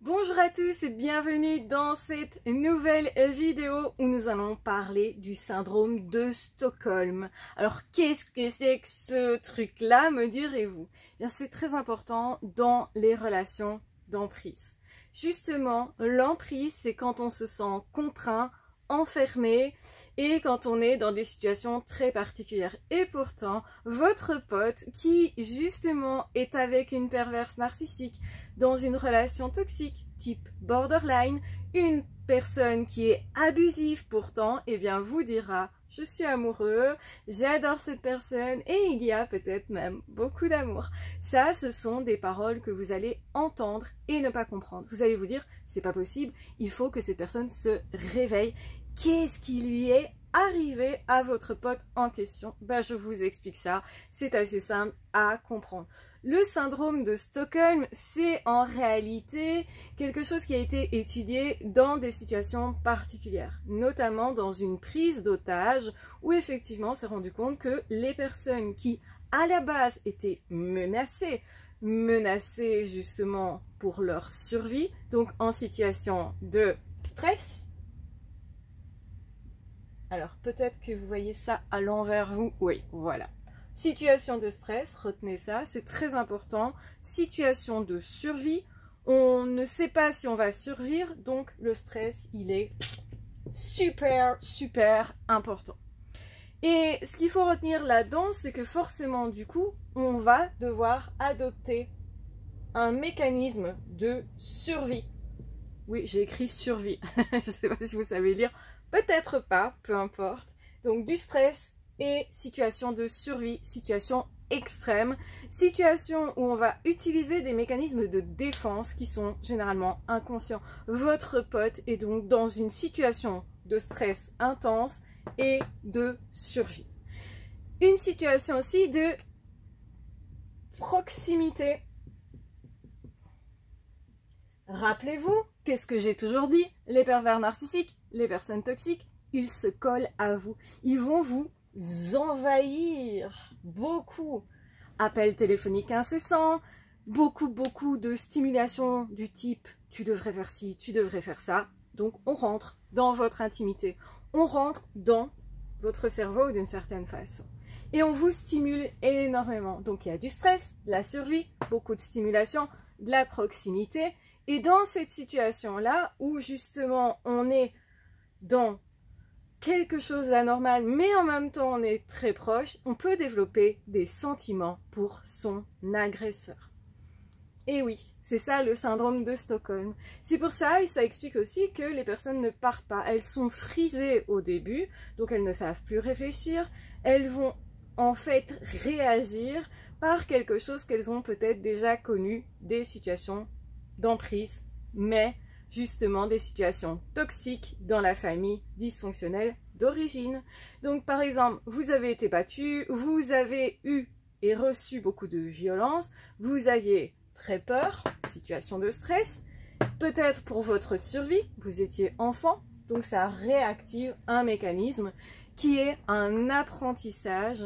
Bonjour à tous et bienvenue dans cette nouvelle vidéo où nous allons parler du syndrome de Stockholm. Alors qu'est-ce que c'est que ce truc-là, me direz-vous? Bien, c'est très important dans les relations d'emprise. Justement, l'emprise, c'est quand on se sent contraint, enfermé et quand on est dans des situations très particulières. Et pourtant, votre pote qui justement est avec une perverse narcissique, dans une relation toxique, type borderline, une personne qui est abusive pourtant, eh bien vous dira « je suis amoureux, j'adore cette personne et il y a peut-être même beaucoup d'amour ». Ça, ce sont des paroles que vous allez entendre et ne pas comprendre. Vous allez vous dire « c'est pas possible, il faut que cette personne se réveille ». Qu'est-ce qui lui est arrivé à votre pote en question? Ben, je vous explique ça, c'est assez simple à comprendre. Le syndrome de Stockholm, c'est en réalité quelque chose qui a été étudié dans des situations particulières, notamment dans une prise d'otage où effectivement on s'est rendu compte que les personnes qui à la base étaient menacées justement pour leur survie, donc en situation de stress. Alors peut-être que vous voyez ça à l'envers vous, oui, voilà. Situation de stress, retenez ça, c'est très important. Situation de survie, on ne sait pas si on va survivre, donc le stress, il est super important. Et ce qu'il faut retenir là-dedans, c'est que forcément, du coup, on va devoir adopter un mécanisme de survie. Oui, j'ai écrit survie, je ne sais pas si vous savez lire, peut-être pas, peu importe. Donc du stress, et situation de survie, situation extrême, situation où on va utiliser des mécanismes de défense qui sont généralement inconscients. Votre pote est donc dans une situation de stress intense et de survie. Une situation aussi de proximité. Rappelez-vous, qu'est-ce que j'ai toujours dit? Les pervers narcissiques, les personnes toxiques, ils se collent à vous. Ils vont vous envahir beaucoup. Appels téléphoniques incessants, beaucoup de stimulation du type tu devrais faire ci, tu devrais faire ça. Donc on rentre dans votre intimité, on rentre dans votre cerveau d'une certaine façon. Et on vous stimule énormément. Donc il y a du stress, de la survie, beaucoup de stimulation, de la proximité. Et dans cette situation-là, où justement on est dans quelque chose d'anormal, mais en même temps on est très proche, on peut développer des sentiments pour son agresseur. Et oui, c'est ça le syndrome de Stockholm. C'est pour ça, et ça explique aussi que les personnes ne partent pas. Elles sont frisées au début, donc elles ne savent plus réfléchir. Elles vont en fait réagir par quelque chose qu'elles ont peut-être déjà connu, des situations d'emprise, mais justement des situations toxiques dans la famille dysfonctionnelle d'origine. Donc par exemple, vous avez été battu, vous avez eu et reçu beaucoup de violence, vous aviez très peur, situation de stress, peut-être pour votre survie, vous étiez enfant, donc ça réactive un mécanisme qui est un apprentissage.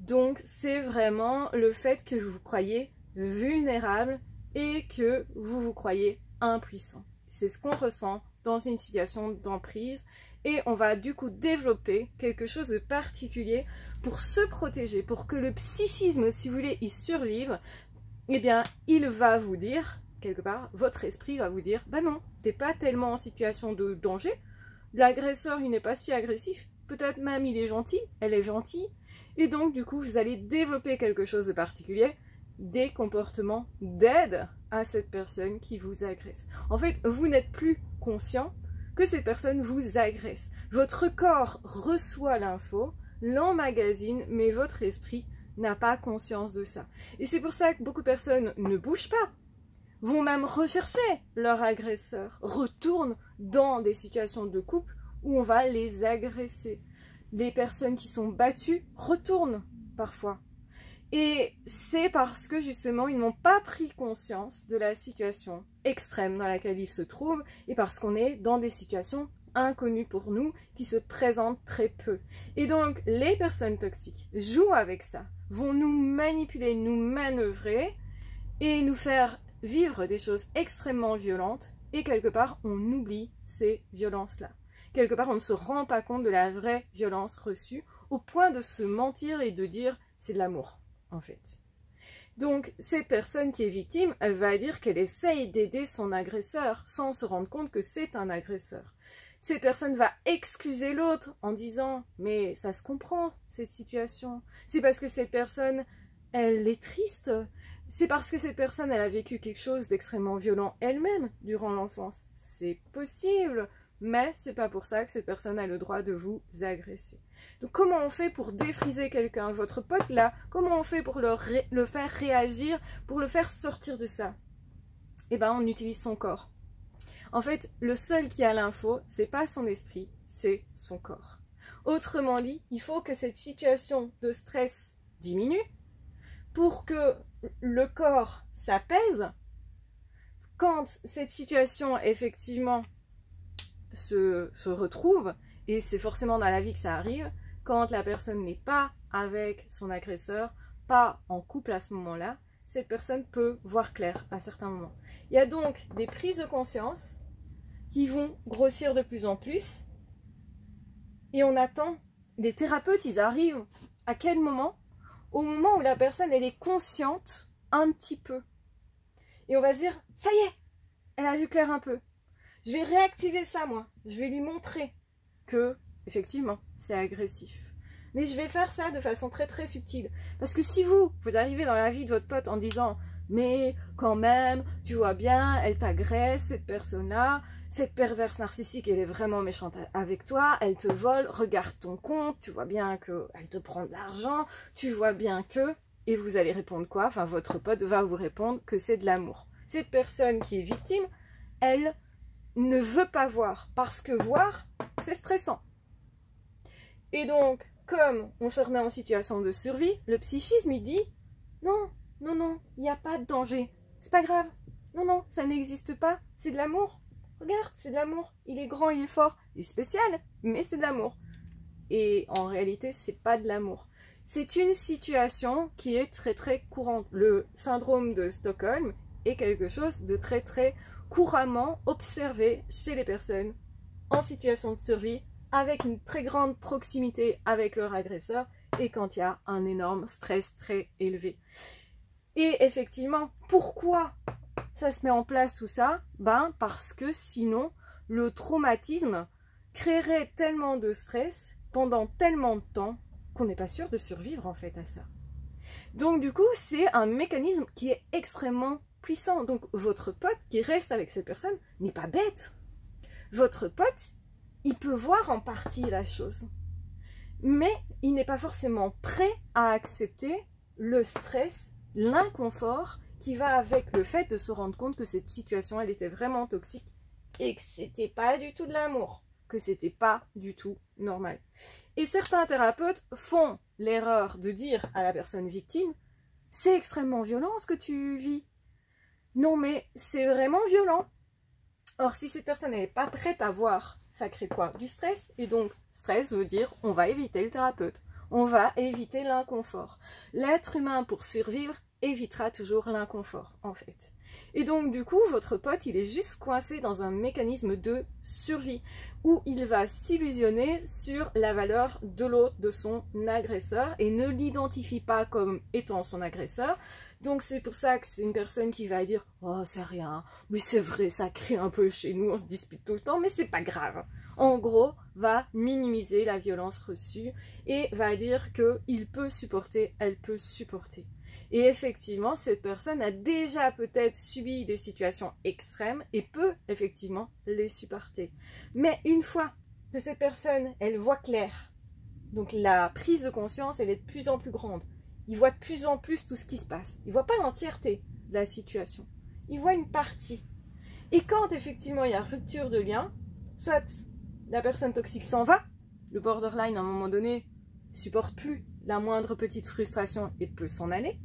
Donc c'est vraiment le fait que vous vous croyez vulnérable et que vous vous croyez impuissant. C'est ce qu'on ressent dans une situation d'emprise et on va du coup développer quelque chose de particulier pour se protéger, pour que le psychisme, si vous voulez, y survive. Eh bien, il va vous dire, quelque part, votre esprit va vous dire, bah non, t'es pas tellement en situation de danger, l'agresseur il n'est pas si agressif, peut-être même il est gentil, elle est gentille, et donc du coup vous allez développer quelque chose de particulier, des comportements d'aide à cette personne qui vous agresse. En fait, vous n'êtes plus conscient que cette personne vous agresse. Votre corps reçoit l'info, l'emmagasine, mais votre esprit n'a pas conscience de ça. Et c'est pour ça que beaucoup de personnes ne bougent pas, vont même rechercher leur agresseur, retournent dans des situations de couple où on va les agresser. Des personnes qui sont battues retournent parfois. Et c'est parce que justement ils n'ont pas pris conscience de la situation extrême dans laquelle ils se trouvent et parce qu'on est dans des situations inconnues pour nous qui se présentent très peu. Et donc les personnes toxiques jouent avec ça, vont nous manipuler, nous manœuvrer et nous faire vivre des choses extrêmement violentes et quelque part on oublie ces violences-là. Quelque part on ne se rend pas compte de la vraie violence reçue au point de se mentir et de dire c'est de l'amour en fait. Donc cette personne qui est victime, elle va dire qu'elle essaye d'aider son agresseur sans se rendre compte que c'est un agresseur. Cette personne va excuser l'autre en disant « mais ça se comprend cette situation, c'est parce que cette personne elle est triste, c'est parce que cette personne elle a vécu quelque chose d'extrêmement violent elle-même durant l'enfance, c'est possible, mais c'est pas pour ça que cette personne a le droit de vous agresser. » Donc comment on fait pour défriser quelqu'un, votre pote là, comment on fait pour le faire réagir, pour le faire sortir de ça? Eh ben on utilise son corps. En fait, le seul qui a l'info, c'est pas son esprit, c'est son corps. Autrement dit, il faut que cette situation de stress diminue pour que le corps s'apaise. Quand cette situation effectivement se retrouve, et c'est forcément dans la vie que ça arrive, quand la personne n'est pas avec son agresseur, pas en couple à ce moment-là, cette personne peut voir clair à certains moments. Il y a donc des prises de conscience qui vont grossir de plus en plus et on attend. Les thérapeutes, ils arrivent à quel moment? Au moment où la personne, elle est consciente un petit peu. Et on va se dire, ça y est, elle a vu clair un peu. Je vais réactiver ça, moi. Je vais lui montrer que, effectivement, c'est agressif. Mais je vais faire ça de façon très très subtile. Parce que si vous arrivez dans la vie de votre pote en disant « mais quand même, tu vois bien, elle t'agresse, cette personne-là, cette perverse narcissique, elle est vraiment méchante avec toi, elle te vole, regarde ton compte, tu vois bien qu'elle te prend de l'argent, tu vois bien que... » Et vous allez répondre quoi? Enfin, votre pote va vous répondre que c'est de l'amour. Cette personne qui est victime, elle ne veut pas voir, parce que voir, c'est stressant. Et donc, comme on se remet en situation de survie, le psychisme, il dit « non, non, non, il n'y a pas de danger, c'est pas grave, non, non, ça n'existe pas, c'est de l'amour, regarde, c'est de l'amour, il est grand, il est fort, il est spécial, mais c'est de l'amour. » Et en réalité, c'est pas de l'amour. C'est une situation qui est très très courante. Le syndrome de Stockholm est quelque chose de très très couramment observé chez les personnes en situation de survie, avec une très grande proximité avec leur agresseur et quand il y a un énorme stress très élevé. Et effectivement, pourquoi ça se met en place tout ça? Ben parce que sinon, le traumatisme créerait tellement de stress pendant tellement de temps qu'on n'est pas sûr de survivre en fait à ça. Donc du coup, c'est un mécanisme qui est extrêmement puissant. Donc votre pote qui reste avec cette personne n'est pas bête. Votre pote, il peut voir en partie la chose, mais il n'est pas forcément prêt à accepter le stress, l'inconfort qui va avec le fait de se rendre compte que cette situation, elle était vraiment toxique et que c'était pas du tout de l'amour, que c'était pas du tout normal. Et certains thérapeutes font l'erreur de dire à la personne victime « c'est extrêmement violent ce que tu vis ». Non mais c'est vraiment violent. Or si cette personne n'est pas prête à voir, ça crée quoi? Du stress. Et donc, stress veut dire on va éviter le thérapeute. On va éviter l'inconfort. L'être humain, pour survivre, évitera toujours l'inconfort, en fait. Et donc, du coup, votre pote, il est juste coincé dans un mécanisme de survie, où il va s'illusionner sur la valeur de l'autre, de son agresseur, et ne l'identifie pas comme étant son agresseur. Donc c'est pour ça que c'est une personne qui va dire « oh c'est rien, mais c'est vrai, ça crie un peu chez nous, on se dispute tout le temps, mais c'est pas grave ». En gros, va minimiser la violence reçue et va dire qu'il peut supporter, elle peut supporter. Et effectivement, cette personne a déjà peut-être subi des situations extrêmes et peut effectivement les supporter. Mais une fois que cette personne, elle voit clair, donc la prise de conscience, elle est de plus en plus grande. Il voit de plus en plus tout ce qui se passe. Il ne voit pas l'entièreté de la situation. Il voit une partie. Et quand effectivement il y a rupture de lien, soit la personne toxique s'en va, le borderline à un moment donné supporte plus la moindre petite frustration et peut s'en aller,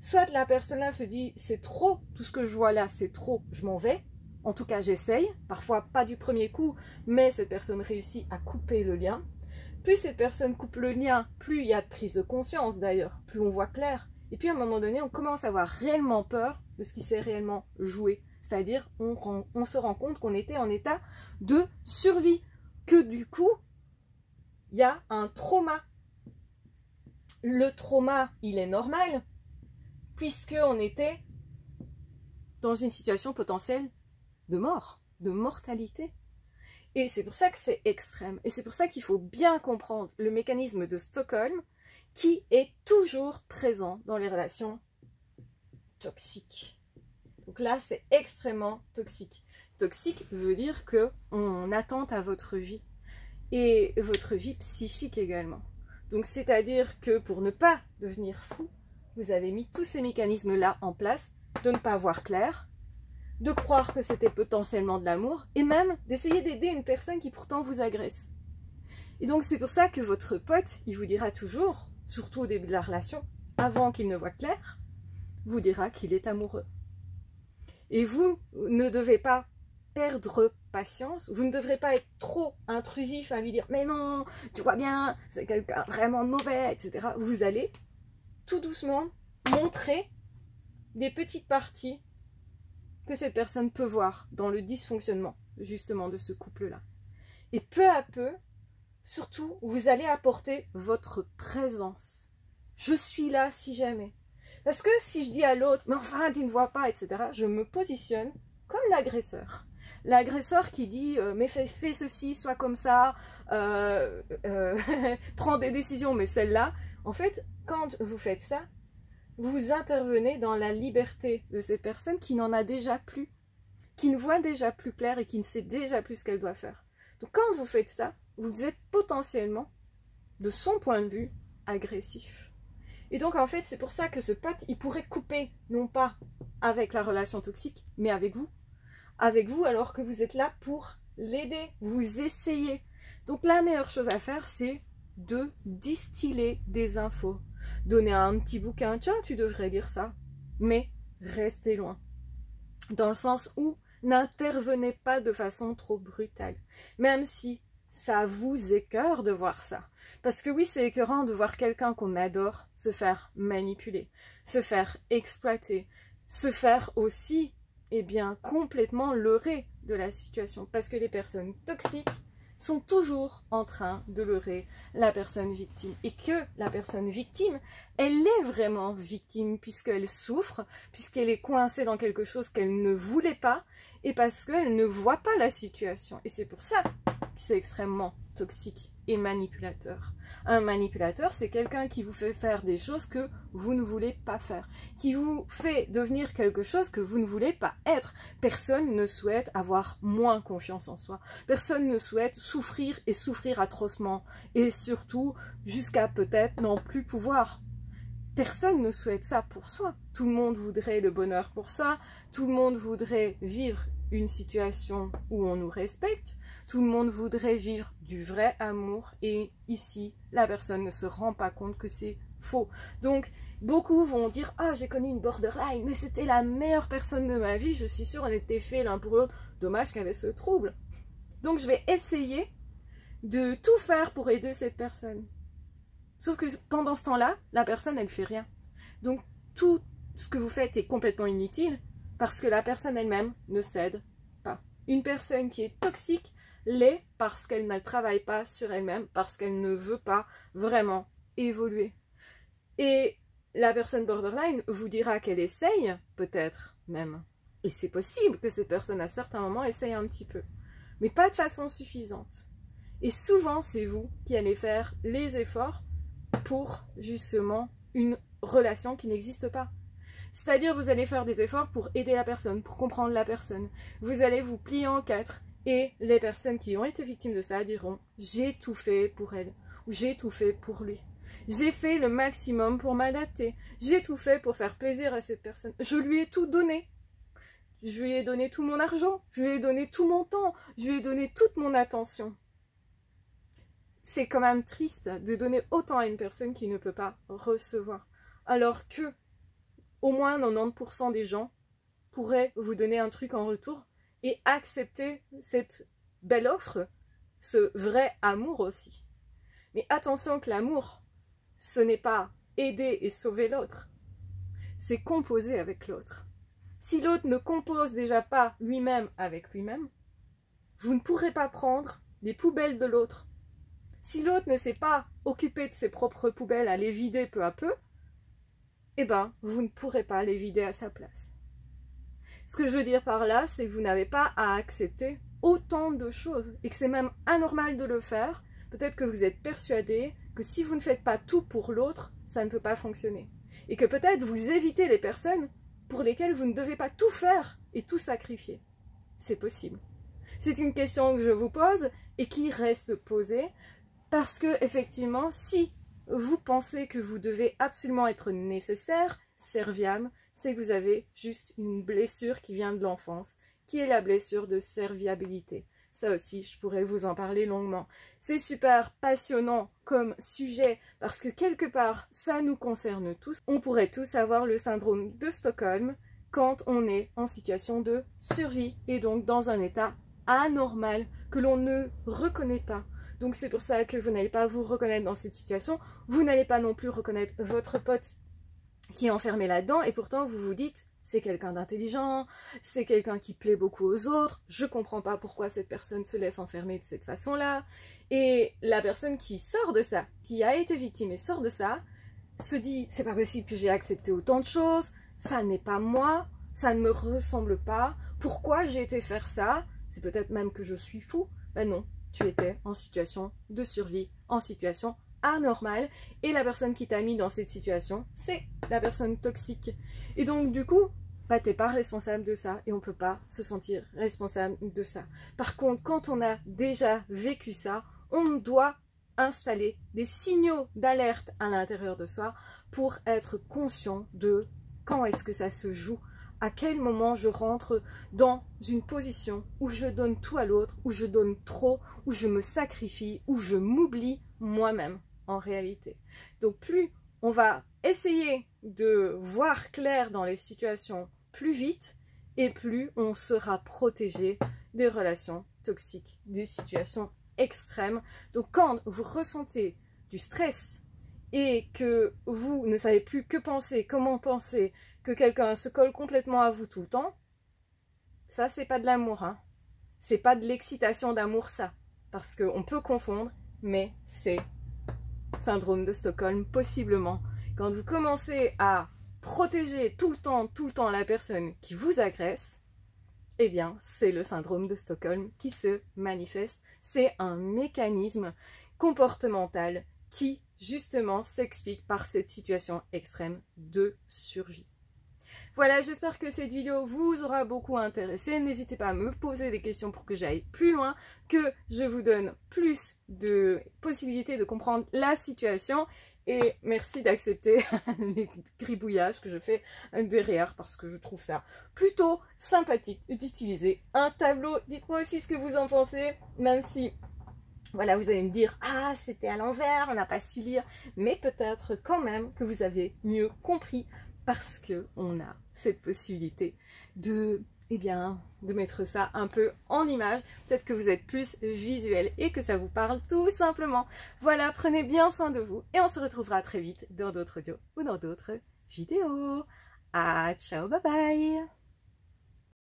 soit la personne là se dit c'est trop, tout ce que je vois là c'est trop, je m'en vais, en tout cas j'essaye, parfois pas du premier coup, mais cette personne réussit à couper le lien. Plus cette personne coupe le lien, plus il y a de prise de conscience d'ailleurs, plus on voit clair. Et puis à un moment donné, on commence à avoir réellement peur de ce qui s'est réellement joué. C'est-à-dire, on se rend compte qu'on était en état de survie, que du coup, il y a un trauma. Le trauma, il est normal, puisqu'on était dans une situation potentielle de mort, de mortalité. Et c'est pour ça que c'est extrême. Et c'est pour ça qu'il faut bien comprendre le mécanisme de Stockholm qui est toujours présent dans les relations toxiques. Donc là, c'est extrêmement toxique. Toxique veut dire qu'on attente à votre vie. Et votre vie psychique également. Donc c'est-à-dire que pour ne pas devenir fou, vous avez mis tous ces mécanismes-là en place, de ne pas voir clair, de croire que c'était potentiellement de l'amour, et même d'essayer d'aider une personne qui pourtant vous agresse. Et donc c'est pour ça que votre pote, il vous dira toujours, surtout au début de la relation, avant qu'il ne voie clair, vous dira qu'il est amoureux. Et vous ne devez pas perdre patience, vous ne devrez pas être trop intrusif à lui dire « mais non, tu vois bien, c'est quelqu'un vraiment de mauvais, etc. » Vous allez tout doucement montrer des petites parties que cette personne peut voir dans le dysfonctionnement justement de ce couple-là. Et peu à peu, surtout, vous allez apporter votre présence. Je suis là si jamais. Parce que si je dis à l'autre, mais enfin tu ne vois pas, etc., je me positionne comme l'agresseur. L'agresseur qui dit, mais fais ceci, sois comme ça, prends des décisions, mais celle-là, en fait, quand vous faites ça, vous intervenez dans la liberté de cette personne qui n'en a déjà plus, qui ne voit déjà plus clair et qui ne sait déjà plus ce qu'elle doit faire. Donc quand vous faites ça, vous êtes potentiellement, de son point de vue, agressif. Et donc en fait, c'est pour ça que ce pote, il pourrait couper, non pas avec la relation toxique, mais avec vous. Avec vous alors que vous êtes là pour l'aider, vous essayez. Donc la meilleure chose à faire, c'est de distiller des infos. Donner un petit bouquin, tiens, tu devrais lire ça, mais restez loin. Dans le sens où n'intervenez pas de façon trop brutale, même si ça vous écœure de voir ça. Parce que oui, c'est écœurant de voir quelqu'un qu'on adore se faire manipuler, se faire exploiter, se faire aussi, eh bien, complètement leurrer de la situation. Parce que les personnes toxiques sont toujours en train de leurrer la personne victime. Et que la personne victime, elle est vraiment victime puisqu'elle souffre, puisqu'elle est coincée dans quelque chose qu'elle ne voulait pas et parce qu'elle ne voit pas la situation. Et c'est pour ça que c'est extrêmement toxique et manipulateur. Un manipulateur, c'est quelqu'un qui vous fait faire des choses que vous ne voulez pas faire, qui vous fait devenir quelque chose que vous ne voulez pas être. Personne ne souhaite avoir moins confiance en soi. Personne ne souhaite souffrir et souffrir atrocement. Et surtout, jusqu'à peut-être n'en plus pouvoir. Personne ne souhaite ça pour soi. Tout le monde voudrait le bonheur pour soi. Tout le monde voudrait vivre une situation où on nous respecte. Tout le monde voudrait vivre du vrai amour. Et ici, la personne ne se rend pas compte que c'est faux. Donc, beaucoup vont dire « Ah, j'ai connu une borderline, mais c'était la meilleure personne de ma vie. Je suis sûre, on était faits l'un pour l'autre. Dommage qu'il y avait ce trouble. » Donc, je vais essayer de tout faire pour aider cette personne. Sauf que pendant ce temps-là, la personne, elle fait rien. Donc, tout ce que vous faites est complètement inutile parce que la personne elle-même ne cède pas. Une personne qui est toxique l'est parce qu'elle ne travaille pas sur elle-même, parce qu'elle ne veut pas vraiment évoluer. Et la personne borderline vous dira qu'elle essaye, peut-être même. Et c'est possible que cette personne, à certains moments, essaye un petit peu. Mais pas de façon suffisante. Et souvent, c'est vous qui allez faire les efforts pour justement une relation qui n'existe pas. C'est-à-dire vous allez faire des efforts pour aider la personne, pour comprendre la personne. Vous allez vous plier en quatre et les personnes qui ont été victimes de ça diront « j'ai tout fait pour elle » ou « j'ai tout fait pour lui ». J'ai fait le maximum pour m'adapter. J'ai tout fait pour faire plaisir à cette personne. Je lui ai tout donné. Je lui ai donné tout mon argent. Je lui ai donné tout mon temps. Je lui ai donné toute mon attention. C'est quand même triste de donner autant à une personne qui ne peut pas recevoir. Alors que, au moins 90% des gens pourraient vous donner un truc en retour et accepter cette belle offre, ce vrai amour aussi. Mais attention que l'amour, ce n'est pas aider et sauver l'autre. C'est composer avec l'autre. Si l'autre ne compose déjà pas lui-même avec lui-même, vous ne pourrez pas prendre les poubelles de l'autre. Si l'autre ne s'est pas occupé de ses propres poubelles à les vider peu à peu, eh ben, vous ne pourrez pas les vider à sa place. Ce que je veux dire par là, c'est que vous n'avez pas à accepter autant de choses et que c'est même anormal de le faire. Peut-être que vous êtes persuadé que si vous ne faites pas tout pour l'autre, ça ne peut pas fonctionner. Et que peut-être vous évitez les personnes pour lesquelles vous ne devez pas tout faire et tout sacrifier. C'est possible. C'est une question que je vous pose et qui reste posée parce que, effectivement, si vous pensez que vous devez absolument être nécessaire, serviable, c'est que vous avez juste une blessure qui vient de l'enfance, qui est la blessure de serviabilité. Ça aussi, je pourrais vous en parler longuement. C'est super passionnant comme sujet parce que quelque part, ça nous concerne tous. On pourrait tous avoir le syndrome de Stockholm quand on est en situation de survie et donc dans un état anormal que l'on ne reconnaît pas. Donc c'est pour ça que vous n'allez pas vous reconnaître dans cette situation. Vous n'allez pas non plus reconnaître votre pote qui est enfermé là-dedans et pourtant vous vous dites c'est quelqu'un d'intelligent, c'est quelqu'un qui plaît beaucoup aux autres, je comprends pas pourquoi cette personne se laisse enfermer de cette façon-là. Et la personne qui sort de ça, qui a été victime et sort de ça, se dit c'est pas possible que j'ai accepté autant de choses, ça n'est pas moi, ça ne me ressemble pas, pourquoi j'ai été faire ça? C'est peut-être même que je suis fou. Ben non, tu étais en situation de survie, en situation anormale, et la personne qui t'a mis dans cette situation, c'est la personne toxique. Et donc du coup, bah t'es pas responsable de ça, et on peut pas se sentir responsable de ça. Par contre, quand on a déjà vécu ça, on doit installer des signaux d'alerte à l'intérieur de soi pour être conscient de quand est-ce que ça se joue, à quel moment je rentre dans une position où je donne tout à l'autre, où je donne trop, où je me sacrifie, où je m'oublie moi-même en réalité. Donc plus on va essayer de voir clair dans les situations plus vite et plus on sera protégé des relations toxiques, des situations extrêmes. Donc quand vous ressentez du stress et que vous ne savez plus que penser, comment penser, que quelqu'un se colle complètement à vous tout le temps, ça c'est pas de l'amour, hein. C'est pas de l'excitation d'amour ça, parce qu'on peut confondre, mais c'est syndrome de Stockholm possiblement. Quand vous commencez à protéger tout le temps la personne qui vous agresse, eh bien c'est le syndrome de Stockholm qui se manifeste. C'est un mécanisme comportemental qui justement s'explique par cette situation extrême de survie. Voilà, j'espère que cette vidéo vous aura beaucoup intéressé. N'hésitez pas à me poser des questions pour que j'aille plus loin, que je vous donne plus de possibilités de comprendre la situation. Et merci d'accepter les gribouillages que je fais derrière parce que je trouve ça plutôt sympathique d'utiliser un tableau. Dites-moi aussi ce que vous en pensez, même si... Voilà, vous allez me dire, ah, c'était à l'envers, on n'a pas su lire, mais peut-être quand même que vous avez mieux compris parce qu'on a cette possibilité de, de mettre ça un peu en image. Peut-être que vous êtes plus visuel et que ça vous parle tout simplement. Voilà, prenez bien soin de vous et on se retrouvera très vite dans d'autres audios ou dans d'autres vidéos. Ah, ciao, bye bye!